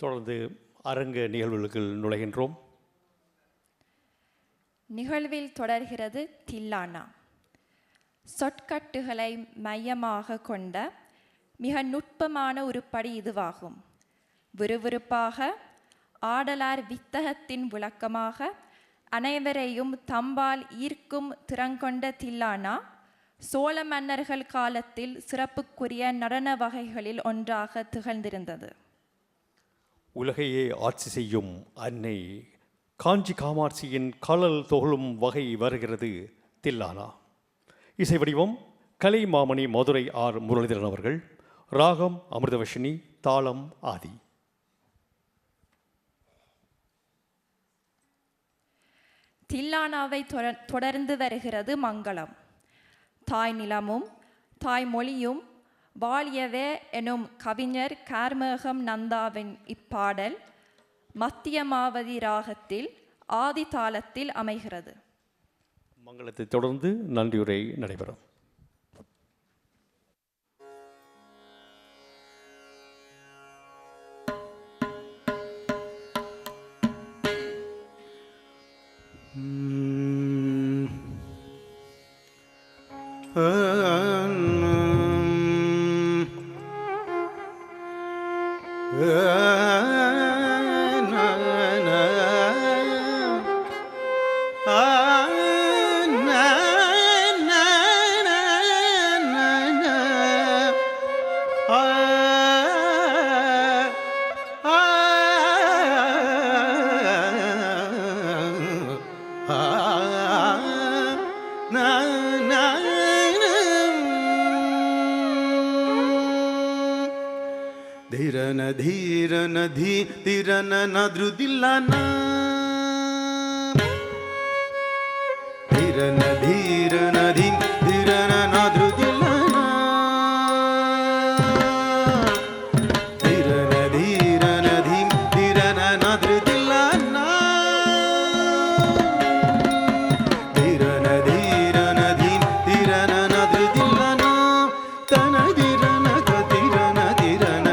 தொடர்ந்து அரங்க நிகழ்வுகளுக்கு நுழைகின்றோம். நிகழ்வில் தொடர்கிறது தில்லானா. சொற்கட்டுகளை மையமாக கொண்ட மிக நுட்பமான உருப்படி இதுவாகும். விறுவிறுப்பாக ஆடலார் வித்தகத்தின் விளக்கமாக அனைவரையும் தம்பால் ஈர்க்கும் திறங்கொண்ட தில்லானா சோழ மன்னர்கள் காலத்தில் சிறப்புக்குரிய நடன வகைகளில் ஒன்றாக திகழ்ந்திருந்தது. உலகையே ஆட்சி செய்யும் அன்னை காஞ்சி காமாட்சியின் கலல் தொகழும் வகை வருகிறது தில்லானா. இசை வடிவம் கலை மாமணி மதுரை ஆர் முரளிதரன் அவர்கள். ராகம் அமிர்தவர்ஷினி. தாளம் ஆதி. தில்லானாவை தொடர்ந்து வருகிறது மங்களம். தாய் நிலமும் தாய் மொழியும் வாழியவே எனும் கவிஞர் கார்மேகம் நந்தாவின் இப்பாடல் மத்தியமாவதி ராகத்தில் ஆதி தாளத்தில் அமைகிறது. மங்களத்தை தொடர்ந்து நன்றியுரை நடைபெறும். ಧೀರನ ಧೀರನ ನದ್ರುದಿಲ್ಲನ ಧೀರನ ಧೀರನ ಧೀರನ ನದ್ರುದಿಲ್ಲನ ಧೀರನ ಧೀರನ ಧೀರನ ನದ್ರುದಿಲ್ಲನ ಧೀರನ ಧೀರನ ಧೀರನ ನದ್ರುದಿಲ್ಲನ ತನ ಧೀರನ ಕತಿರನ ಧೀರನ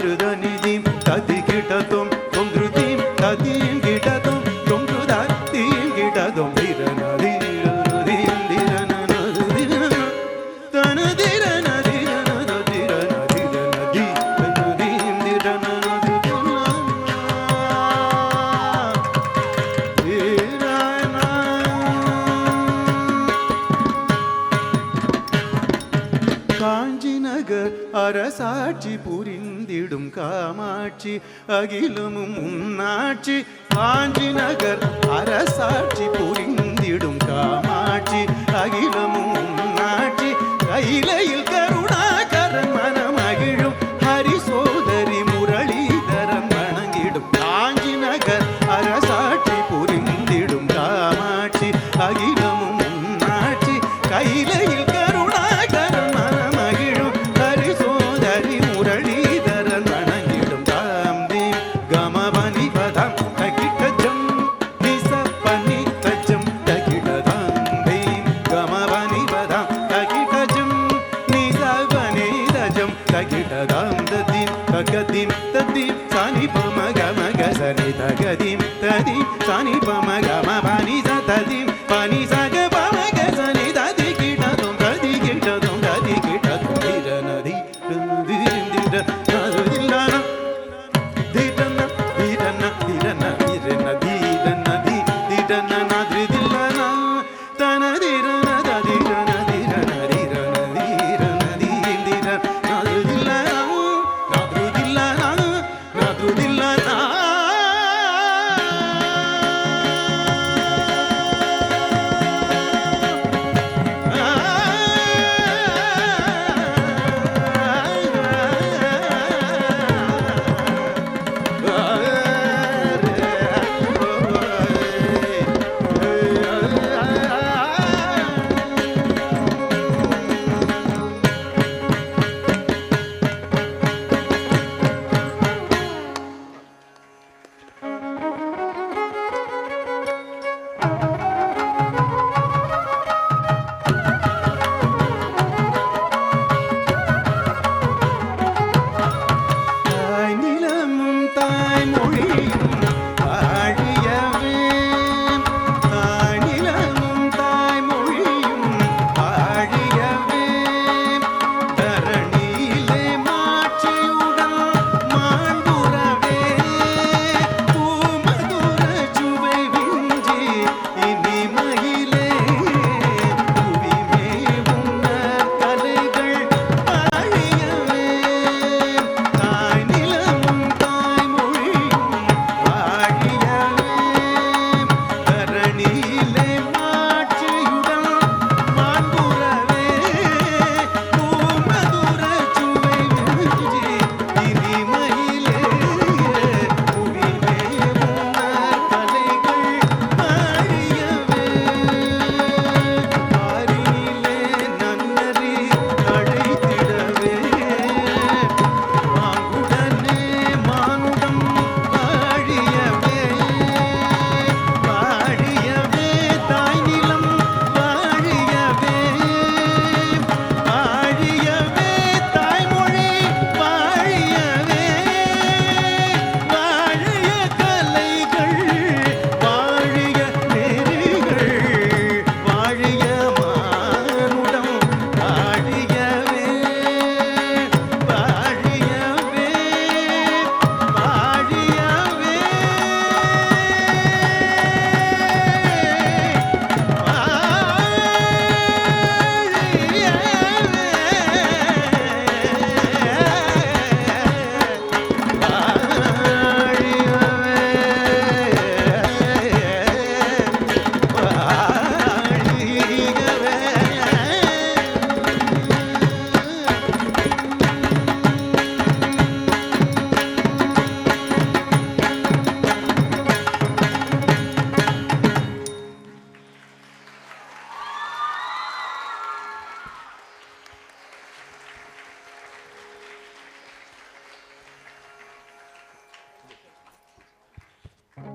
தத்ருதனிதிம் ததிகிடதும் தொம்ருதிம் ததிம் கிடதும் தொம்ருதத்திம் கிடதும் திரனதிரனதிம் திரனனதிரன தனதிரனதிரனதிரனதிரனதி தனதிம் காஞ்சி நகர் அரசாட்சி புரிந்திடும் காமாட்சி அகிலமும் உன்னாட்சி காஞ்சி நகர் அரசாட்சி புரிந்திடும் காமாட்சி அகிலமும் உன்னாட்சி கைலையில் கருணாகரன் மனமகிழும் ஹரிசோதரி முரளிதரன் வணங்கிடும் காஞ்சி நகர் அரசாட்சி புரிந்திடும் காமாட்சி அகிலமும் உன்னாட்சி கைலையில் கருணாகரன் மனமகிழும் ஹரிசோதரி முரளிதரன் வணங்கிடும் தாம் தீம் கமபனி பதம் தகிடஜம் நிசப்பனி தஜம் தகிடதாம் தீம் கமபனி பதம் தகிடஜம் நிசப்பனி தஜம் தகிடதாம் ததீம் தகதீம் ததீம் சானி பம